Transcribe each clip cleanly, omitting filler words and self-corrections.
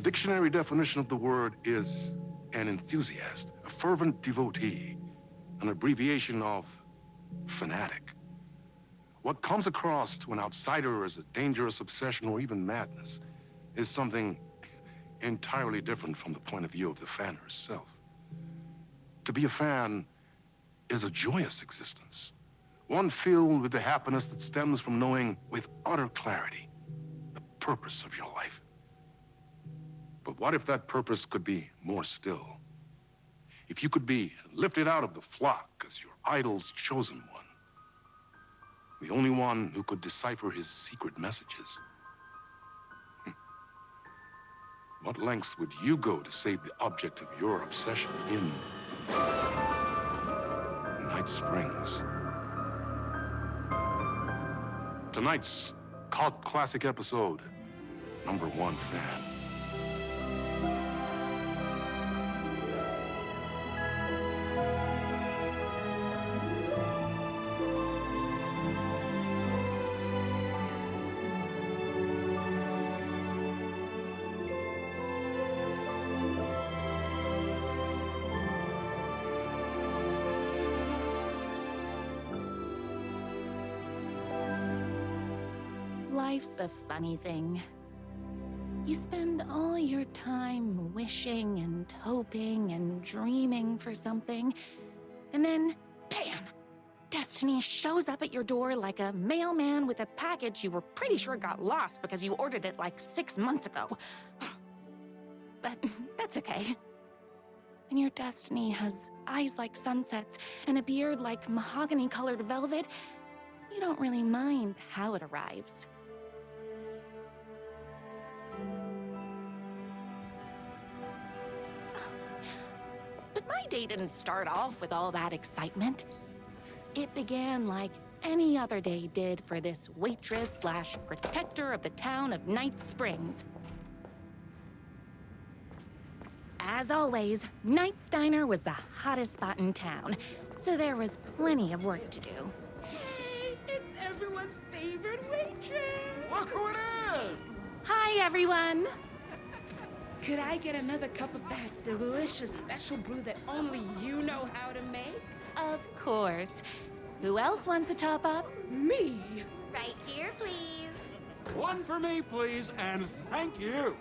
dictionary definition of the word is an enthusiast, a fervent devotee, an abbreviation of fanatic. What comes across to an outsider as a dangerous obsession or even madness is something entirely different from the point of view of the fan herself. To be a fan is a joyous existence, one filled with the happiness that stems from knowing with utter clarity the purpose of your life. But what if that purpose could be more still? If you could be lifted out of the flock as your idol's chosen one, the only one who could decipher his secret messages. What lengths would you go to save the object of your obsession in Night Springs? Tonight's cult classic episode, #1 fan. Life's a funny thing. You spend all your time wishing and hoping and dreaming for something, and then, bam! Destiny shows up at your door like a mailman with a package you were pretty sure got lost because you ordered it like 6 months ago. But that's okay. When your destiny has eyes like sunsets and a beard like mahogany-colored velvet, you don't really mind how it arrives. But my day didn't start off with all that excitement. It began like any other day did for this waitress/protector of the town of Night Springs. As always, Knight's Diner was the hottest spot in town, so there was plenty of work to do. Hey, it's everyone's favorite waitress! Look who it is! Hi, everyone! Could I get another cup of that delicious special brew that only you know how to make? Of course. Who else wants a top-up? Me! Right here, please. One for me, please, and thank you.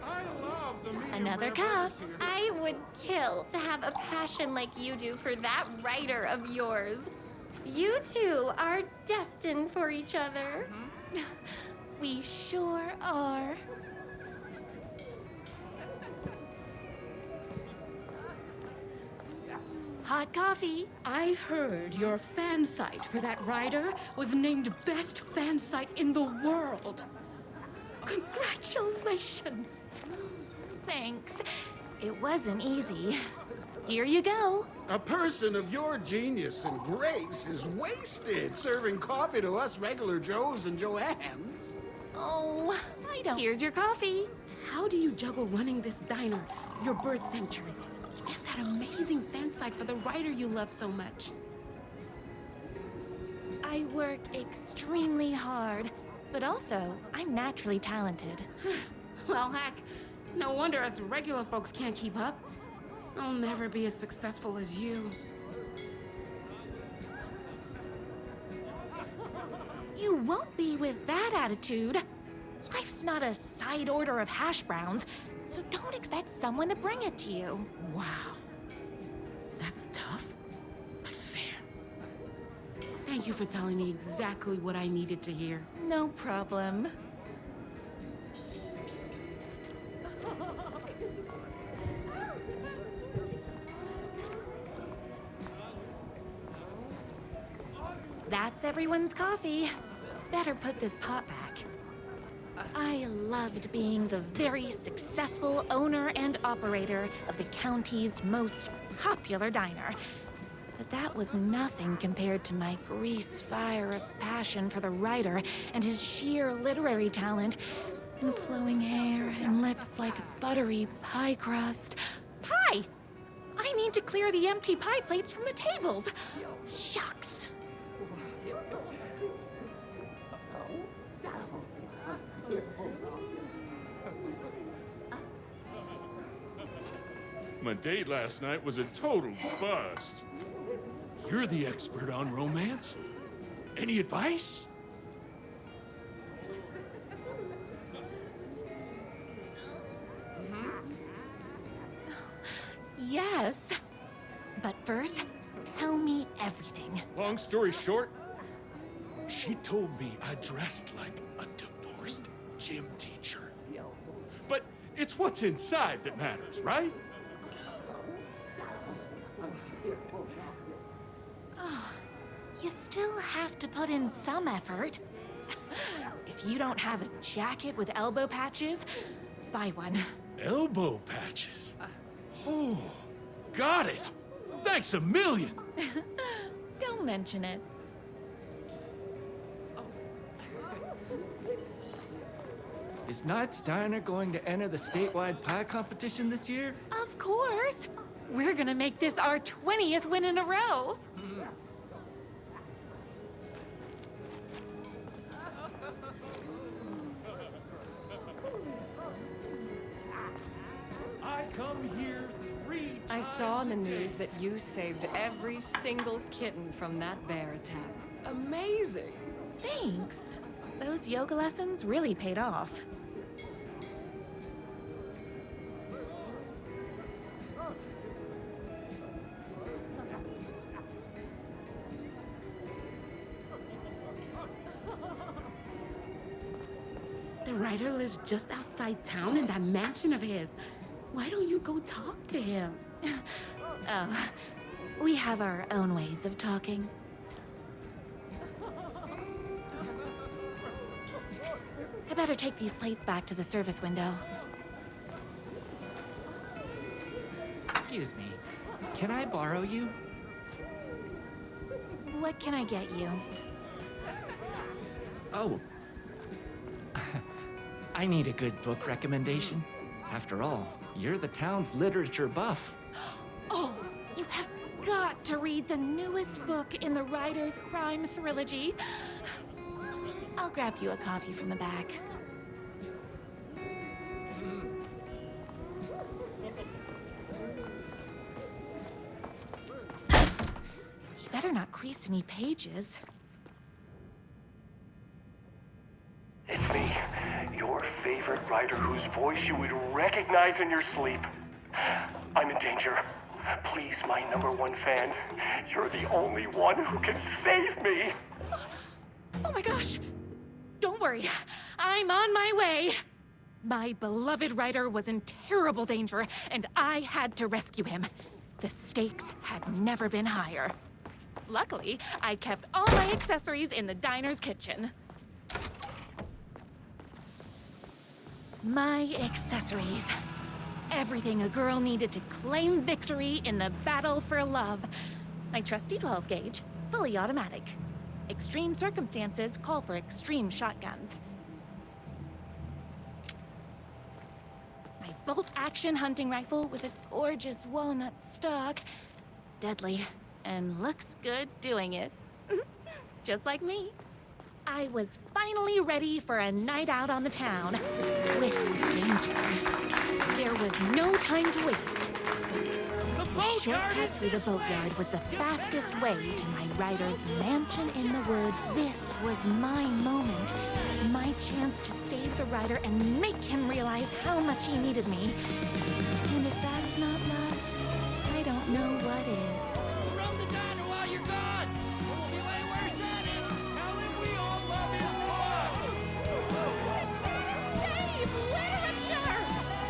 I love the medium Another rare cup. burgers here. I would kill to have a passion like you do for that writer of yours. You two are destined for each other. We sure are. Hot coffee. I heard your fan site for that writer was named best fan site in the world. Congratulations! Thanks. It wasn't easy. Here you go. A person of your genius and grace is wasted serving coffee to us regular Joes and Joannes. Oh, I don't. Here's your coffee. How do you juggle running this diner, your bird sanctuary, and that amazing fan site for the writer you love so much? I work extremely hard, but also I'm naturally talented. Well, heck, no wonder us regular folks can't keep up. I'll never be as successful as you. You won't be with that attitude. Life's not a side order of hash browns, so don't expect someone to bring it to you. Wow. That's tough, but fair. Thank you for telling me exactly what I needed to hear. No problem. That's everyone's coffee. Better put this pot back. I loved being the very successful owner and operator of the county's most popular diner. But that was nothing compared to my grease fire of passion for the writer and his sheer literary talent, and flowing hair and lips like buttery pie crust. Pie! I need to clear the empty pie plates from the tables. Shucks. My date last night was a total bust. You're the expert on romance. Any advice? Yes. But first, tell me everything. Long story short, she told me I dressed like a divorced gym teacher. But it's what's inside that matters, right? You still have to put in some effort. If you don't have a jacket with elbow patches, buy one. Elbow patches. Oh, got it. Thanks a million. Don't mention it. Is Knight's Diner going to enter the statewide pie competition this year? Of course. We're gonna make this our 20th win in a row. I come here 3 times I saw in the a day. news that you saved every single kitten from that bear attack. Amazing! Thanks. Those yoga lessons really paid off. The writer lives just outside town in that mansion of his. Why don't you go talk to him? Oh, we have our own ways of talking. I better take these plates back to the service window. Excuse me. Can I borrow you? What can I get you? Oh. I need a good book recommendation. After all, you're the town's literature buff. Oh, you have got to read the newest book in the writer's crime trilogy. I'll grab you a copy from the back. You better not crease any pages. It's me, your favorite writer whose voice you would recognize in your sleep. I'm in danger. Please, my #1 fan, you're the only one who can save me. Oh my gosh! Don't worry, I'm on my way! My beloved writer was in terrible danger, and I had to rescue him. The stakes had never been higher. Luckily, I kept all my accessories in the diner's kitchen. My accessories. Everything a girl needed to claim victory in the battle for love. My trusty 12 gauge, fully automatic. Extreme circumstances call for extreme shotguns. My bolt-action hunting rifle with a gorgeous walnut stock. Deadly, and looks good doing it. Just like me. I was finally ready for a night out on the town. With danger. There was no time to waste. The shortcut through the boatyard was the fastest way to my writer's mansion in the woods. This was my moment. My chance to save the writer and make him realize how much he needed me. And if that's not love, I don't know what is. Run the diner while you're gone! We'll be way worse at it! Tell him we all love his books! Save literature!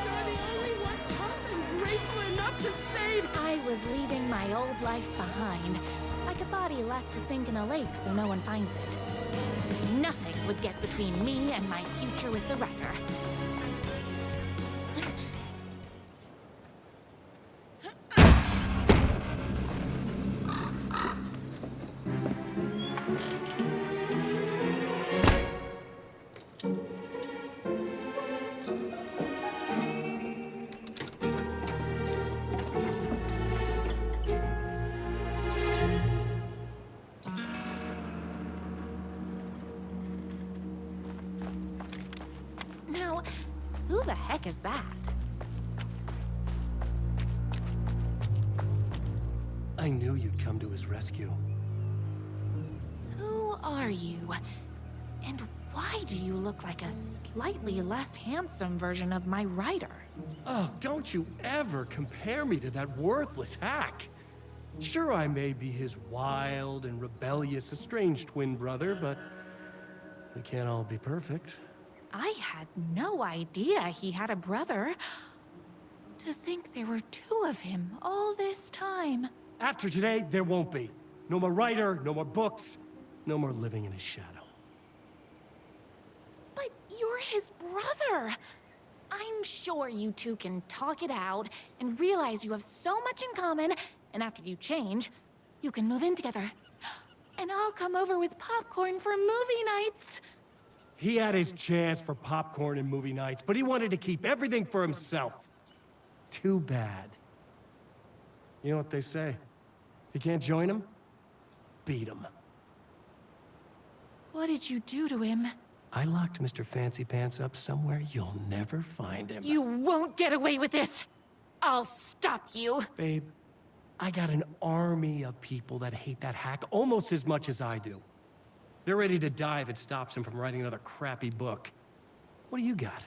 You're the only one tough and graceful enough to save. I was leaving my old life behind, like a body left to sink in a lake so no one finds it. Nothing would get between me and my future with the writer. Who the heck is that? I knew you'd come to his rescue. Who are you? And why do you look like a slightly less handsome version of my writer? Oh, don't you ever compare me to that worthless hack. Sure, I may be his wild and rebellious estranged twin brother, but we can't all be perfect. I had no idea he had a brother. To think there were two of him all this time. After today, there won't be. No more writer, no more books, no more living in his shadow. But you're his brother. I'm sure you two can talk it out and realize you have so much in common, and after you change, you can move in together. And I'll come over with popcorn for movie nights. He had his chance for popcorn and movie nights, but he wanted to keep everything for himself. Too bad. You know what they say? If you can't join him, beat him. What did you do to him? I locked Mr. Fancy Pants up somewhere you'll never find him. You won't get away with this. I'll stop you. Babe, I got an army of people that hate that hack almost as much as I do. They're ready to die if it stops him from writing another crappy book. What do you got?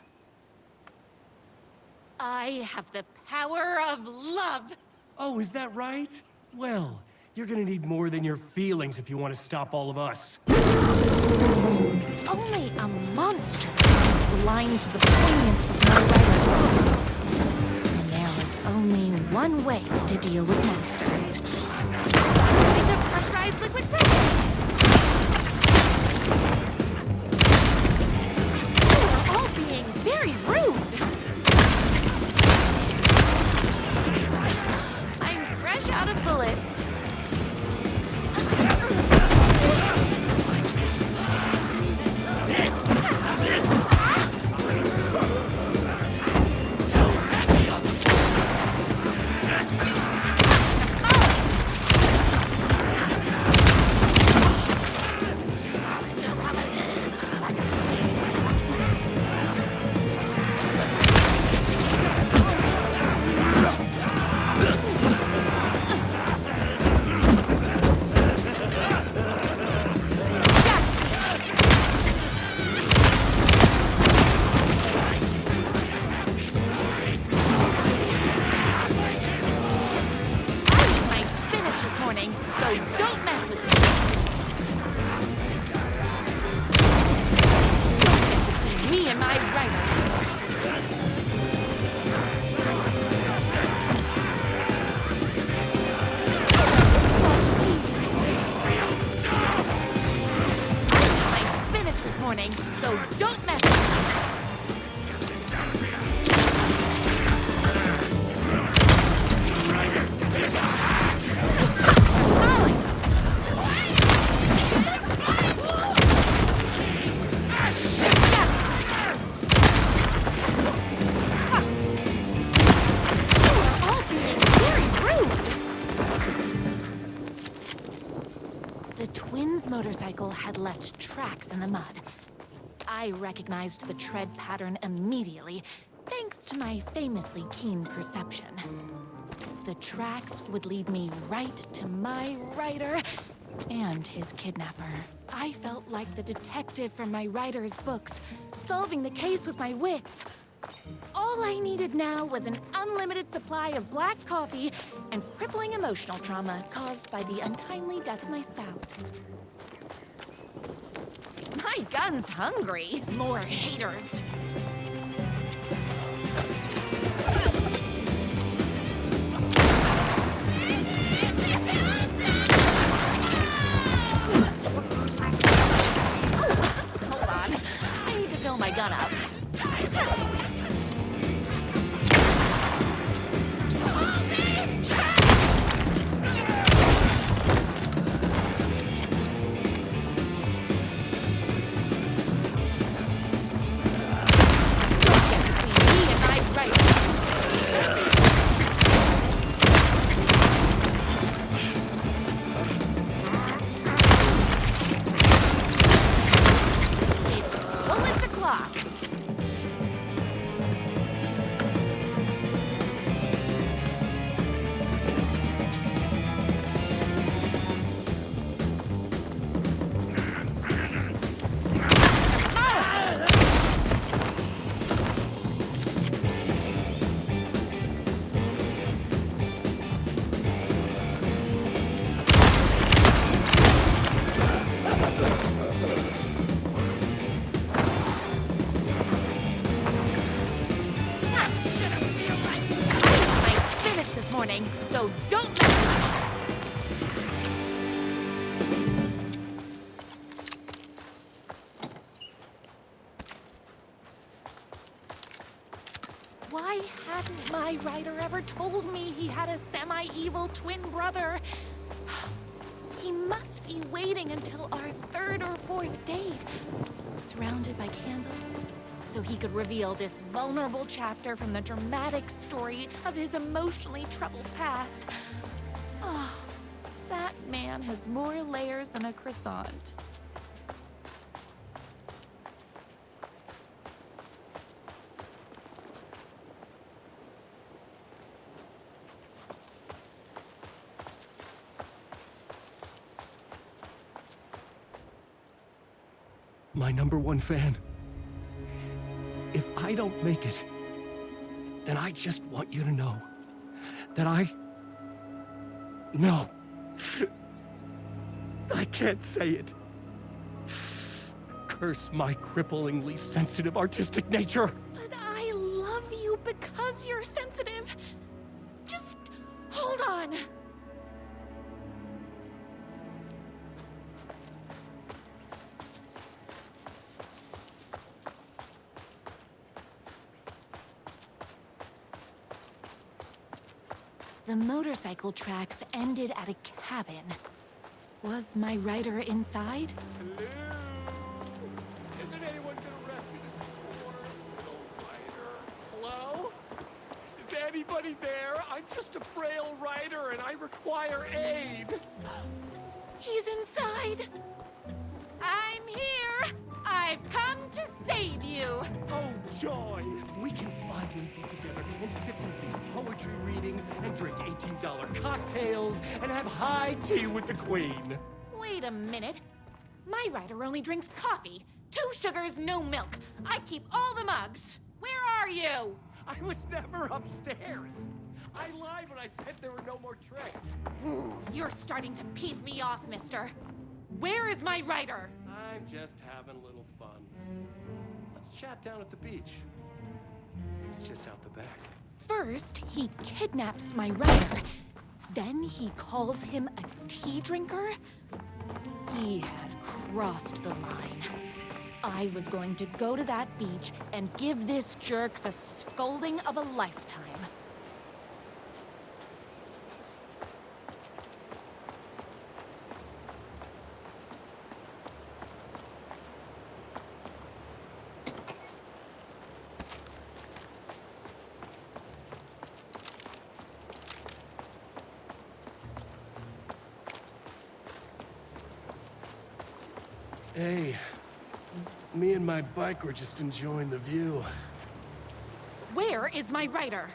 I have the power of love. Oh, is that right? Well, you're gonna need more than your feelings if you want to stop all of us. Only a monster blind to the poignance of my writer's words. And there is only one way to deal with monsters. Pick up pressurized liquid pressure. You are all being very rude. I'm fresh out of bullets. So don't mess with me. The twins' motorcycle had left tracks in the mud. I recognized the tread pattern immediately, thanks to my famously keen perception. The tracks would lead me right to my writer and his kidnapper. I felt like the detective from my writer's books, solving the case with my wits. All I needed now was an unlimited supply of black coffee and crippling emotional trauma caused by the untimely death of my spouse. My gun's hungry. More haters. Hold on. I need to fill my gun up. It's bullets o'clock. hadn't my writer ever told me he had a semi-evil twin brother? He must be waiting until our third or fourth date, surrounded by candles, so he could reveal this vulnerable chapter from the dramatic story of his emotionally troubled past. Oh, that man has more layers than a croissant. My #1 fan. If I don't make it, then I just want you to know that No. I can't say it. Curse my cripplingly sensitive artistic nature. But I love you because you're sensitive. Just hold on. The motorcycle tracks ended at a cabin. Was my writer inside? Hello? Isn't anyone gonna rescue this poor little writer? Hello? Is anybody there? I'm just a frail writer and I require aid. He's inside. I'm here. I've come to save you. Oh, joy! We can finally be together and sit through poetry readings and drink $18 cocktails and have high tea with the Queen. Wait a minute. My writer only drinks coffee. 2 sugars, no milk. I keep all the mugs. Where are you? I was never upstairs. I lied when I said there were no more tricks. You're starting to piss me off, mister. Where is my writer? I'm just having a little fun. Let's chat down at the beach. It's just out the back. First, he kidnaps my writer. Then he calls him a tea drinker. He had crossed the line. I was going to go to that beach and give this jerk the scolding of a lifetime. Hey, me and my bike were just enjoying the view. Where is my writer?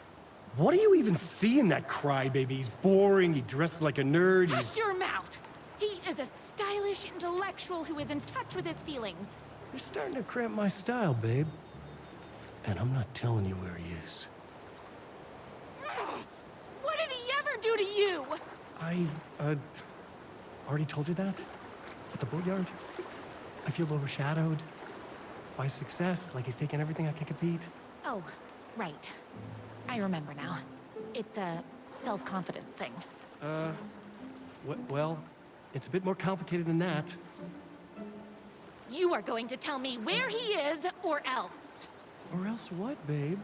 What do you even see in that crybaby? He's boring, he dresses like a nerd, Hush your mouth! He is a stylish intellectual who is in touch with his feelings. You're starting to cramp my style, babe. And I'm not telling you where he is. What did he ever do to you? I, already told you that? At the boatyard? I feel overshadowed by success, like he's taking everything I can compete. Oh, right. I remember now. It's a self-confidence thing. Well, it's a bit more complicated than that. You are going to tell me where he is, or else. Or else what, babe?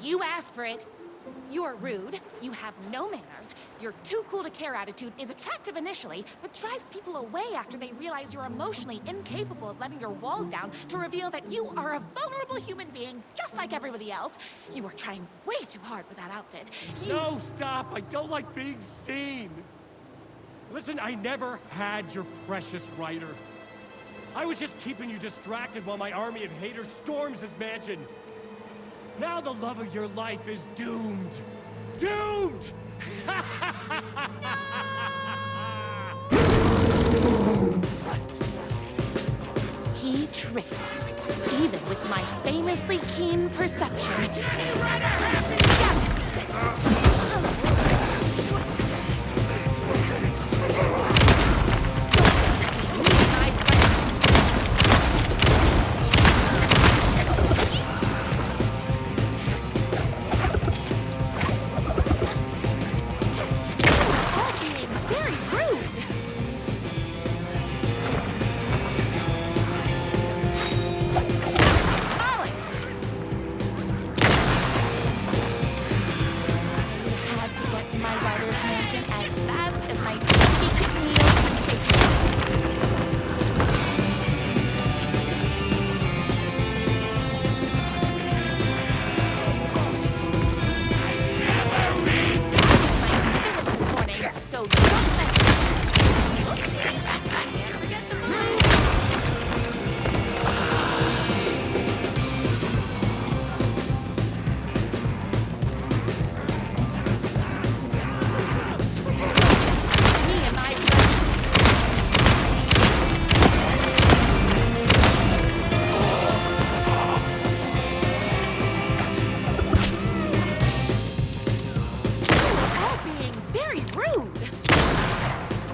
You asked for it. You're rude, you have no manners, your too cool to care attitude is attractive initially, but drives people away after they realize you're emotionally incapable of letting your walls down to reveal that you are a vulnerable human being just like everybody else. You are trying way too hard with that outfit. No, stop! I don't like being seen! Listen, I never had your precious writer. I was just keeping you distracted while my army of haters storms his mansion. Now the love of your life is doomed! Doomed! He tricked me, even with my famously keen perception.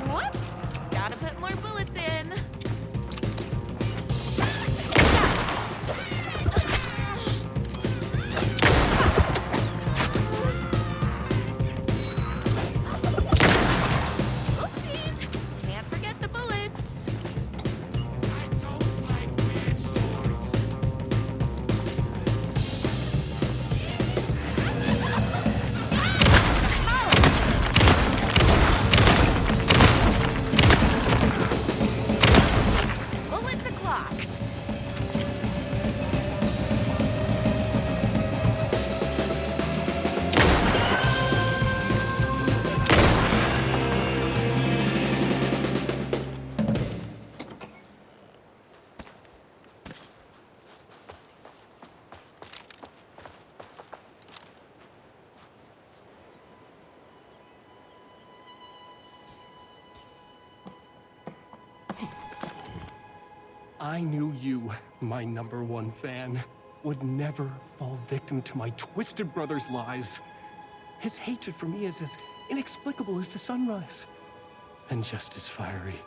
Whoops! Gotta put more bullets in. Oopsies! Can't forget the bullets. I don't like weird stories. Bullets o'clock. I knew you, my #1 fan, would never fall victim to my twisted brother's lies. His hatred for me is as inexplicable as the sunrise, and just as fiery.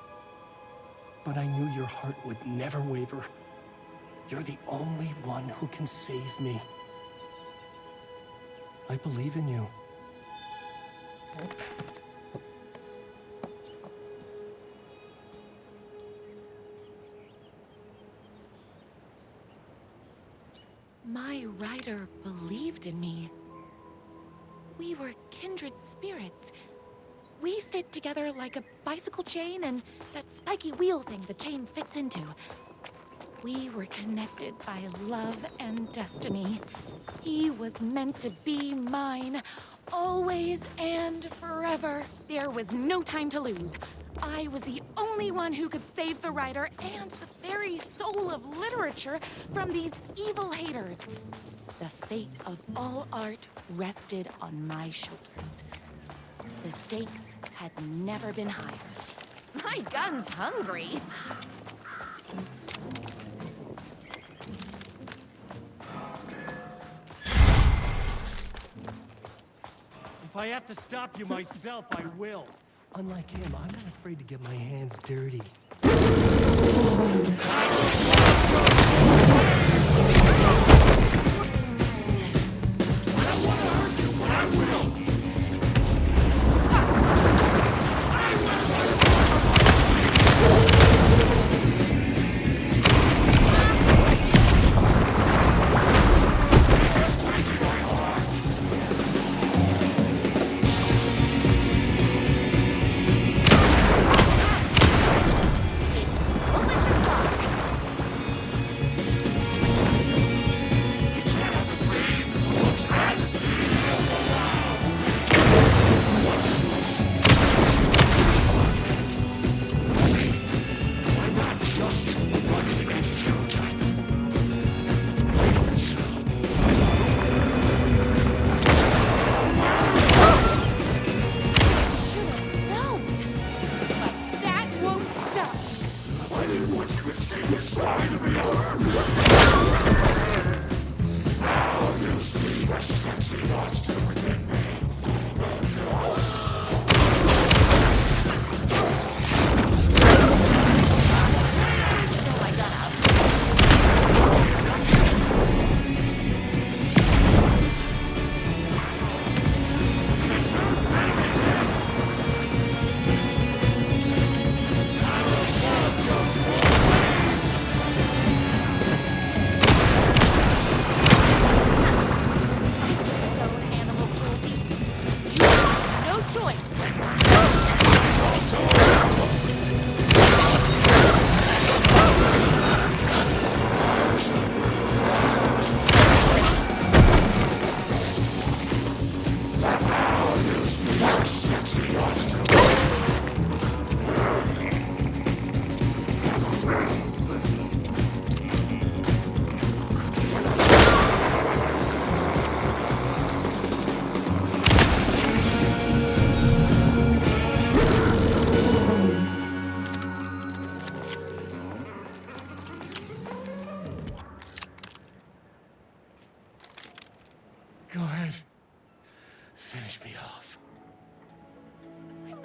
But I knew your heart would never waver. You're the only one who can save me. I believe in you. My writer believed in me. We were kindred spirits. We fit together like a bicycle chain and that spiky wheel thing the chain fits into. We were connected by love and destiny. He was meant to be mine, always and forever. There was no time to lose. I was the only one who could save the writer and the very soul of literature from these evil haters. The fate of all art rested on my shoulders. The stakes had never been higher. My gun's hungry. If I have to stop you myself, I will. Unlike him, I'm not afraid to get my hands dirty.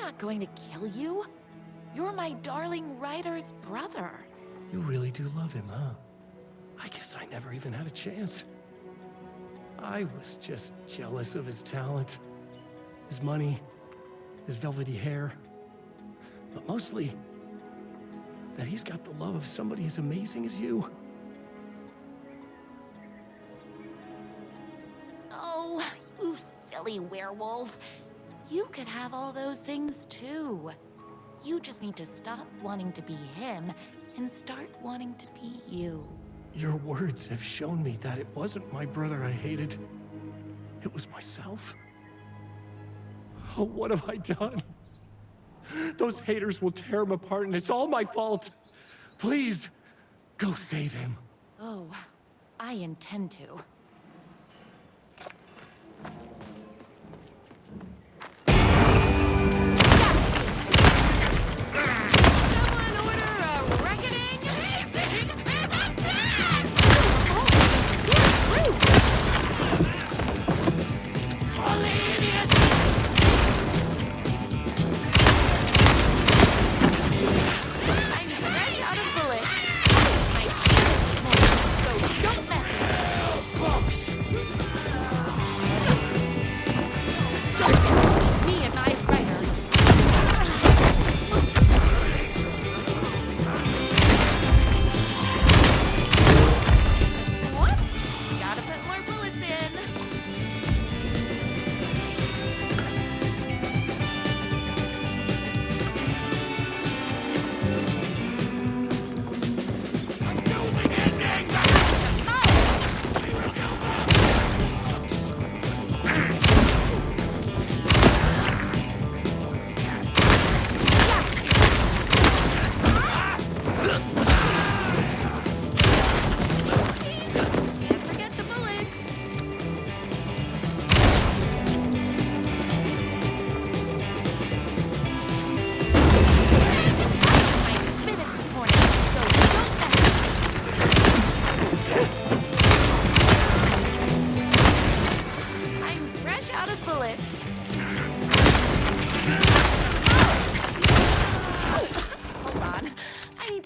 not going to kill you. You're my darling writer's brother. You really do love him, huh? I guess I never even had a chance. I was just jealous of his talent, his money, his velvety hair. But mostly, that he's got the love of somebody as amazing as you. Oh, you silly werewolf. You could have all those things too. You just need to stop wanting to be him and start wanting to be you. Your words have shown me that it wasn't my brother I hated. It was myself. Oh, what have I done? Those haters will tear him apart, and it's all my fault. Please, go save him. Oh, I intend to.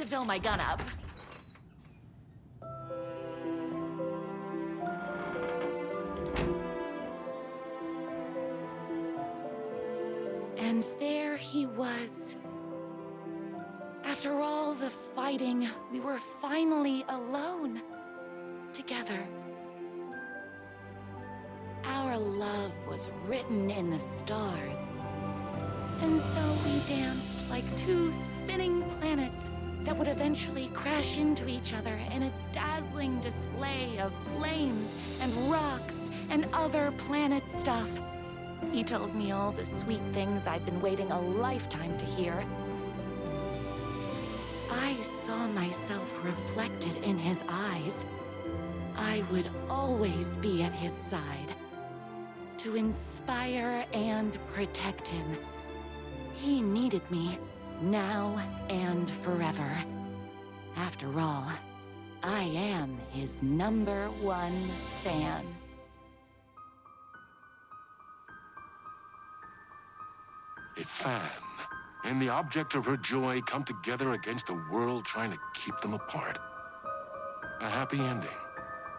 Fill my gun up. And there he was. After all the fighting, we were finally alone. Together. Our love was written in the stars. And so we danced like two spinning planets that would eventually crash into each other in a dazzling display of flames and rocks and other planet stuff. He told me all the sweet things I'd been waiting a lifetime to hear. I saw myself reflected in his eyes. I would always be at his side, to inspire and protect him. He needed me. Now and forever. After all, I am his #1 fan. A fan and the object of her joy come together against a world trying to keep them apart. A happy ending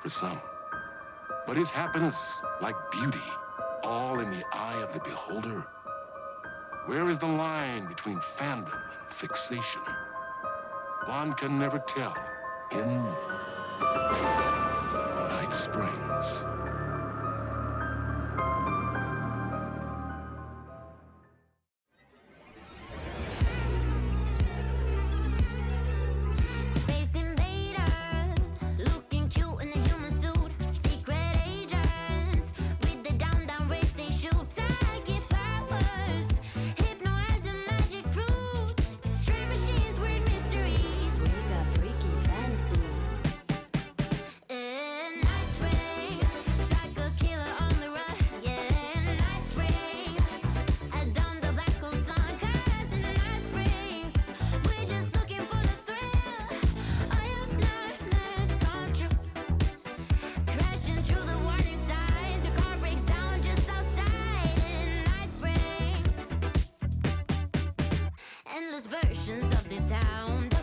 for some. But is happiness, like beauty, all in the eye of the beholder? Where is the line between fandom and fixation? One can never tell in Night Springs. versions of this town.